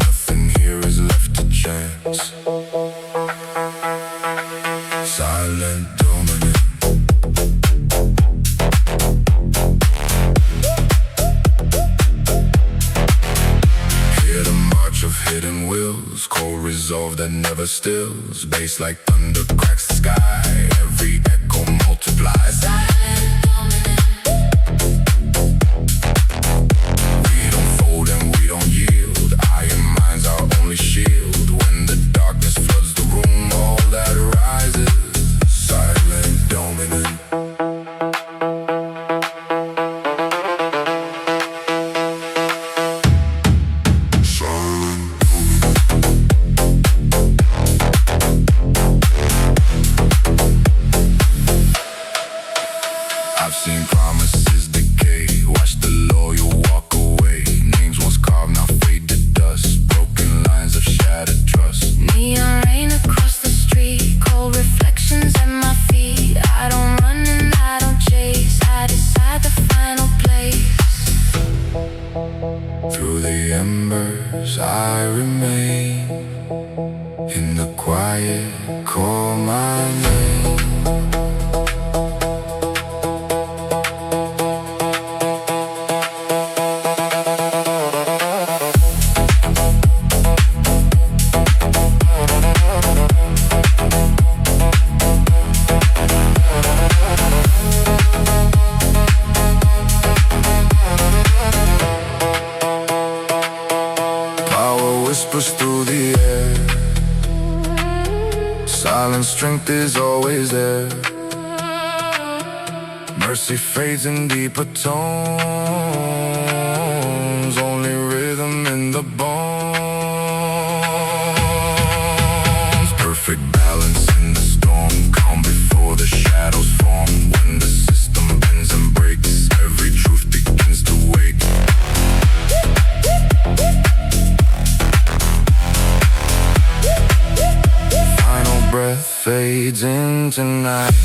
[SPEAKER 3] Nothing here is left to chance. Silent dominant. Hear the march of hidden wills. Cold resolve that never stills. Bass like thunder cracks the sky. Every echo multiplies. Silent dominant. We don't fold and we don't yield. Iron minds our only shield. When the darkness floods the room, all that rises. Silent dominant. I've seen promises decay. Watch the loyal walk away. Names once carved, now fade to dust. Broken lines of shattered trust.
[SPEAKER 1] Neon rain across the street, cold reflections at my feet. I don't run and I don't chase, I decide the final place.
[SPEAKER 3] Through the embers I remain. In the quiet, call my name. Power whispers through the air. Silent strength is always there. Mercy fades in deeper tones. Only rhythm in the bones. Perfect balance in the storm. Calm before the shadows form. When the system bends and breaks, every truth begins to wake. Final breath fades into night.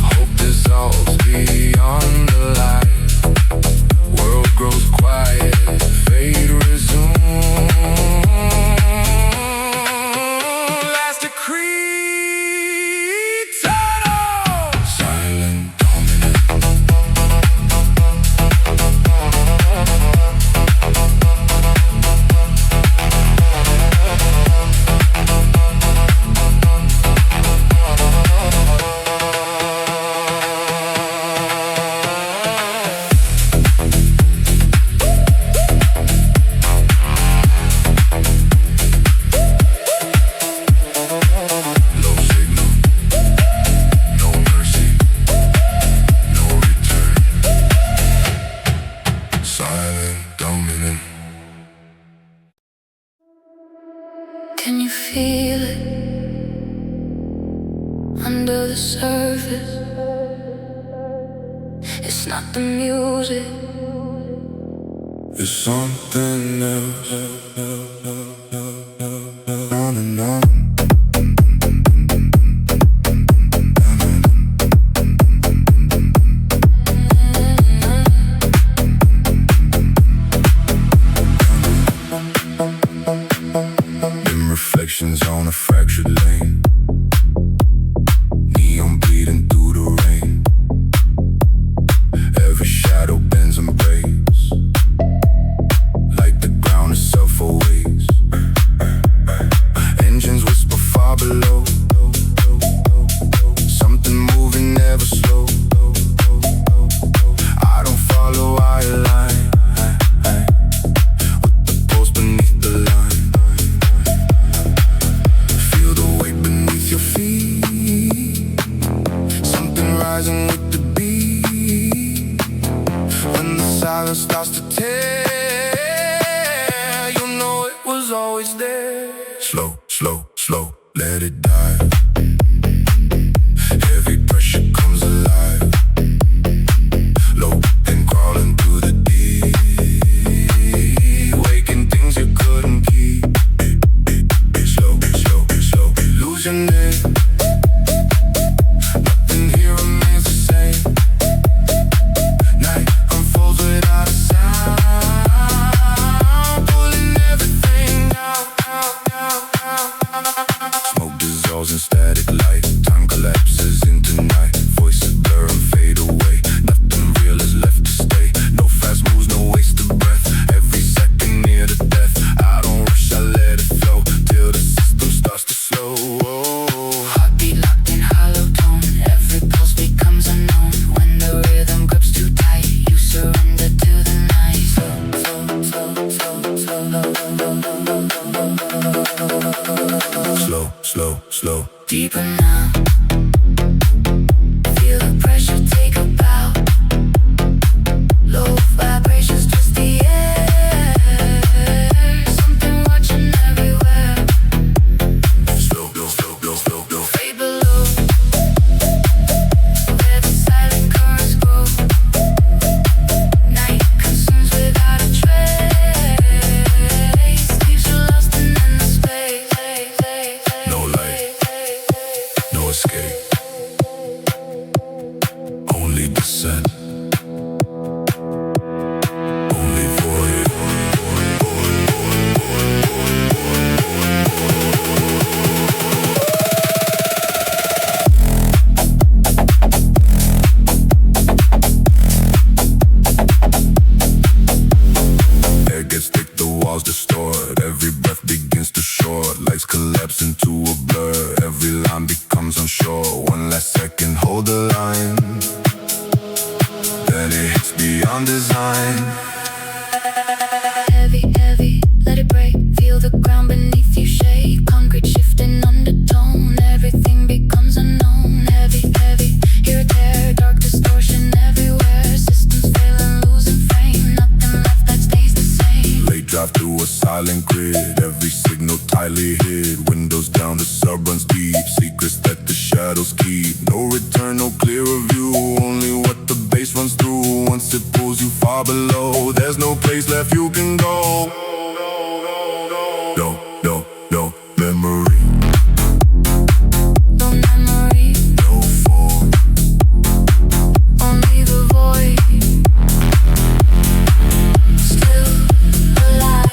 [SPEAKER 3] Hope dissolves beyond the light. World grows quiet, fate resumes. Last decree, eternal. Silent dominant. Low signal, no mercy, no return. Silent dominant.
[SPEAKER 1] Can you feel it under the surface? It's not the music,
[SPEAKER 3] It's something else. On and on. Dim reflections on a fractured lane. Neon bleeding through the rain. Every shadow bends and breaks. Like the ground itself awaits. Engines whisper far below. Something moving never slow. I don't follow, I align. With the pulse beneath the line. Feel the weight beneath. always there. Slow, slow, slow, let it die. Heavy pressure comes alive. Low and crawling through the deep. Waking things you couldn't keep. Slow, slow, slow, lose your name. Nothing here remains the same. Night unfolds without a sound. Pulling everything out. Smoke dissolves in static light. Time collapses into night. Voices blur and fade away. Nothing real is left to stay. No fast moves, no waste of breath. Every second near to death. I don't rush, I let it flow till the system starts to slow.
[SPEAKER 1] Heartbeat locked in hollow tone. Every pulse becomes unknown. When the rhythm grips too tight, you surrender to the night.
[SPEAKER 3] Slow, slow, slow.
[SPEAKER 1] Deeper now. Feel the pressure take a bow. Low vibrations twist the air. Something watching everywhere.
[SPEAKER 3] Slow, slow, slow, slow, slow, slow.
[SPEAKER 1] Fade below, where the silent currents grow. Night consumes without a trace. Leaves you lost in endless space.
[SPEAKER 3] No light, no escape. Only descent. Only void. Air gets thick, the walls distort. Every breath begins to short. Lights collapse into a blur. Every line becomes unsure. One last second, hold the line. Then it hits beyond design.
[SPEAKER 1] Heavy, heavy, let it break. Feel the ground beneath you shake. Concrete shifting undertone. Everything becomes unknown. Heavy, heavy, here or there. Dark distortion everywhere. Systems failing, losing frame. Nothing left that stays the same.
[SPEAKER 3] Late drive through a silent grid. Every signal tightly hid. Windows down, the sub runs deep. Secrets that the shadows keep. No return, no clearer view. Only what the bass runs through. Once it pulls you far below, there's no place left you can go. No, no, no memory.
[SPEAKER 1] No memory,
[SPEAKER 3] No form.
[SPEAKER 1] only the void. Still alive.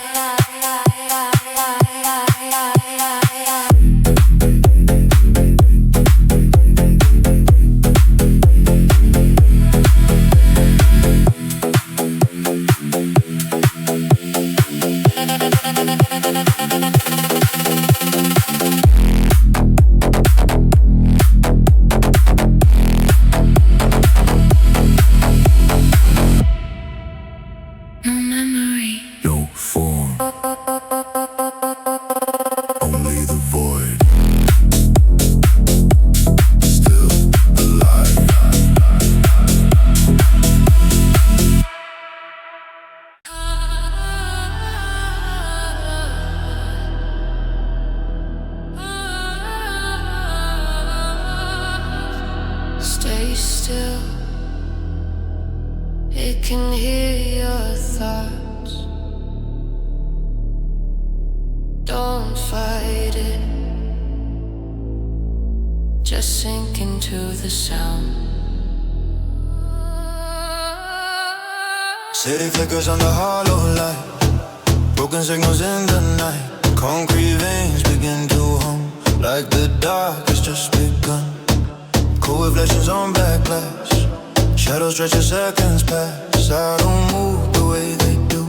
[SPEAKER 1] No memory.
[SPEAKER 3] No form. Only the void. Still alive.
[SPEAKER 1] Stay still. It can hear your thoughts. Don't fight it. Just sink into the sound.
[SPEAKER 4] City flickers on the hollow light. Broken signals in the night. Concrete veins begin to hum. Like the dark has just begun. Cold reflections on black glass. Shadows stretch as seconds pass. I don't move the way they do.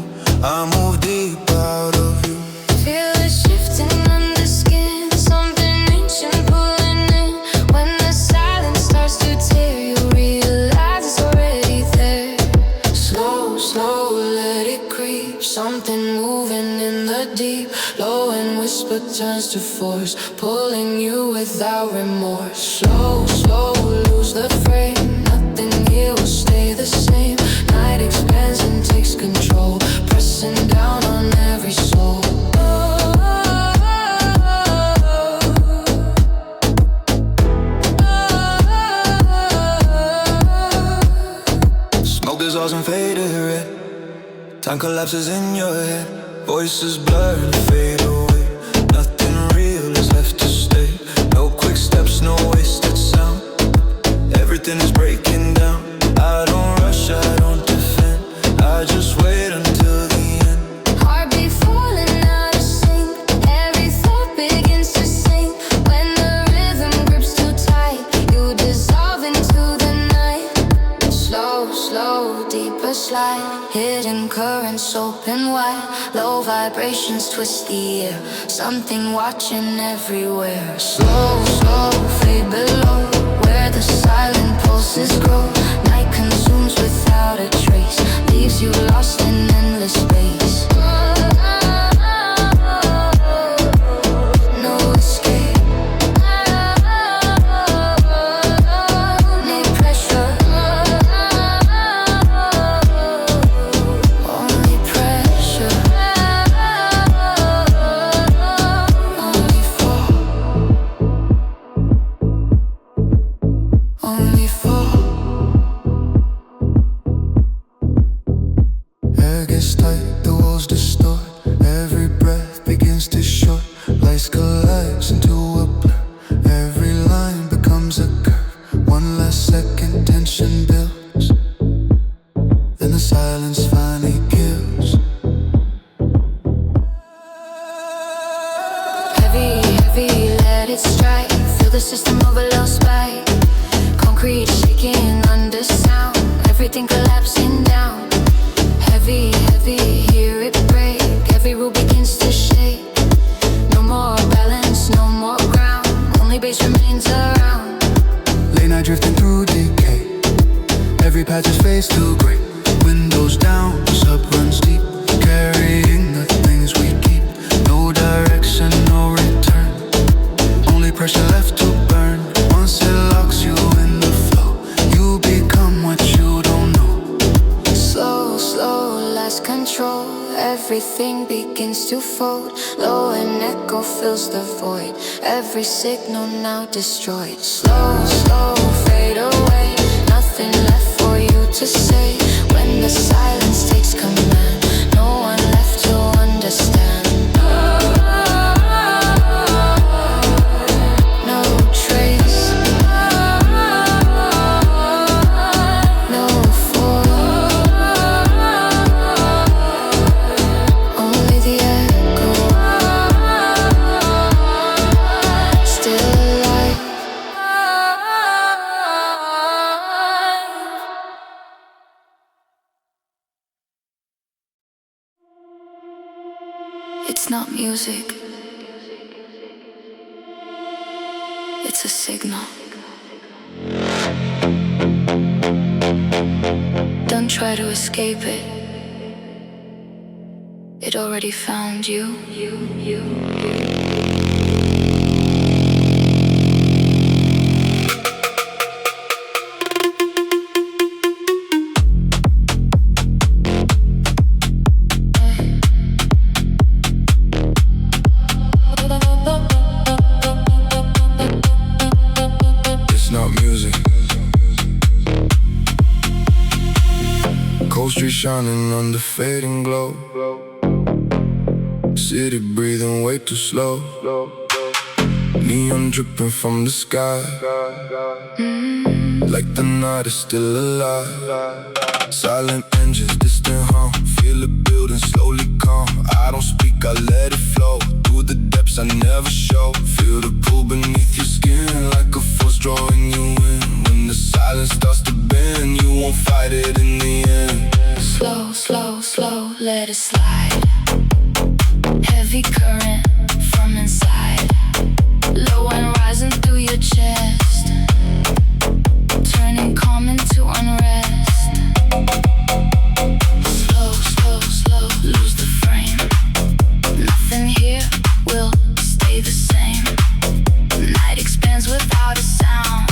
[SPEAKER 4] I move deep out of you.
[SPEAKER 1] Feel it shifting under skin. Something ancient pulling in. When the silence starts to tear, you realize it's already there. Slow, slow, let it creep. Something moving in the deep. Low and whisper turns to force, pulling you without remorse. Slow, slow, lose the frame. Nothing here will stay the same. Night expands and takes control, pressing down on every soul. Oh,
[SPEAKER 4] dissolves and faded red. Time collapses in your head. Voices blur and fade away. Nothing real is left to stay. No quick steps, no wasted sound. Everything is breaking down. I don't rush, I don't defend. I just wait until the end.
[SPEAKER 1] Heartbeat falling out of sync. Every thought begins to sink. When the rhythm grips too tight, you dissolve into the night. Slow, slow, deeper slide. Hidden currents open wide. Low vibrations twist the air. Something watching everywhere. Slow, slow, fade below. Where the silent pulses grow. Night consumes without a trace. Leaves you lost in endless space. No escape. Need pressure. Only pressure. Only fall. Only fall.
[SPEAKER 4] Air gets tight, the walls distort. Every breath begins to short. Lights collapse into a blur. Every line becomes a curve. One last second, tension builds. Then the silence finally kills.
[SPEAKER 1] Heavy, heavy, let it strike. Feel the system overload spike. Concrete shaking under sound. Everything collapsing down. Heavy, heavy, hear it break. Every rule begins to shake. No more balance, no more ground. Only base remains around.
[SPEAKER 4] Late night drifting through decay. Every patch is fades to gray. Windows down, sub runs deep. Carrying the things we keep. No direction, no return. Only pressure left to burn. Once it locks you in the flow, you become what you don't know.
[SPEAKER 1] Slow, slow, lost control. Everything begins to fold. Low and echo fills the void. Every signal now destroyed. Slow, slow, fade away. Nothing left for you to say. When the silence takes command, no one left to understand. No trace. No fall. Only the echo. Still alive. It's not music. It's a signal. Don't try to escape it. It already found you.
[SPEAKER 3] It's not music. Cold street shining under fading glow. City breathing way too slow. Neon dripping from the sky. Like the night is still alive. Silent engines, distant hum. Feel it building, slowly calm. I don't speak, I let it flow. Through the depths I never show. Feel the pull beneath your skin. Like a force drawing you in. When the silence starts to bend, you won't fight it in the end.
[SPEAKER 1] Slow, slow, slow, let it slide. Heavy current from inside. Low and rising through your chest. Turning calm into unrest. Slow, slow, slow, lose the frame. Nothing here will stay the same. Night expands without a sound.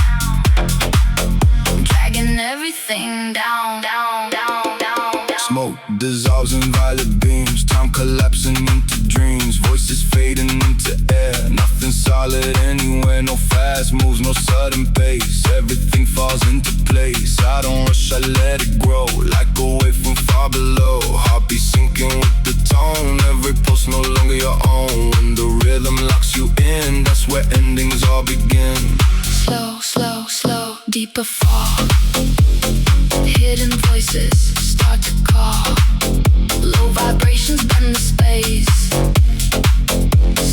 [SPEAKER 1] Dragging everything down, down, down, down, down.
[SPEAKER 3] Smoke dissolves in violet beams. Time collapsing into dreams. Voices fading into air. Nothing solid anywhere. No fast moves, no sudden pace. Everything falls into place. I don't rush, I let it grow. Like a your own. When the rhythm locks you in, that's where endings all begin.
[SPEAKER 1] Slow, slow, slow, deeper fall. Hidden voices start to call. Low vibrations bend the space.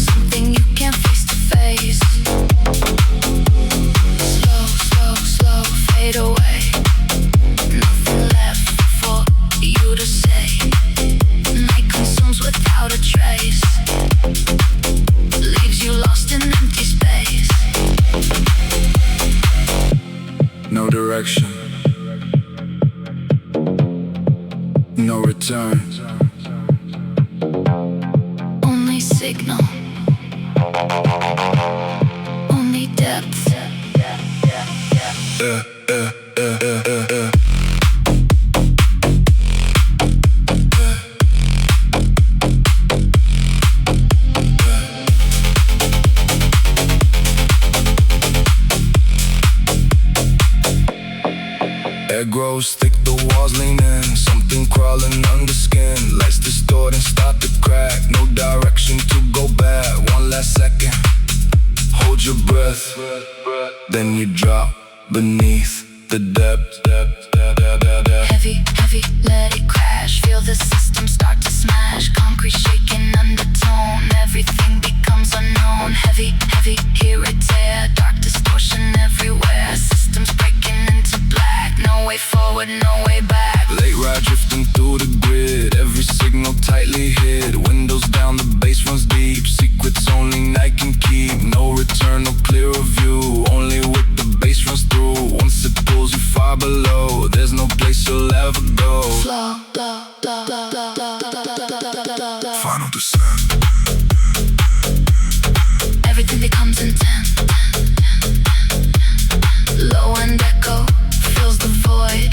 [SPEAKER 1] Something you can't face to face. Slow, slow, slow, fade away. Nothing left for you to say. Night consumes without a trace. Leaves you lost in empty space.
[SPEAKER 3] No direction, no return.
[SPEAKER 1] Only signal. Only depth.
[SPEAKER 3] Air grows thick, the walls lean in. Something crawling under skin. Lights distort and start to crack. No direction to go back. One last second. Hold your breath. Then you drop beneath the depth.
[SPEAKER 1] Heavy, heavy, let it crash. Feel the system start to smash. Concrete shaking undertone. Everything becomes unknown. Heavy, heavy, hear it tear. Dark distortion everywhere. Systems breaking into black. No way forward, no way back.
[SPEAKER 3] Late ride drifting through the grid. Every signal tightly hid. Windows down, the bass runs deep. Secrets only night can keep. No return, no clearer view. Only with the bass runs through. Once it pulls you far below, there's no place you'll ever go.
[SPEAKER 1] Slow, slow, slow, slow, slow, slow.
[SPEAKER 3] Final descent.
[SPEAKER 1] Everything becomes intense. Low end echo fills the void.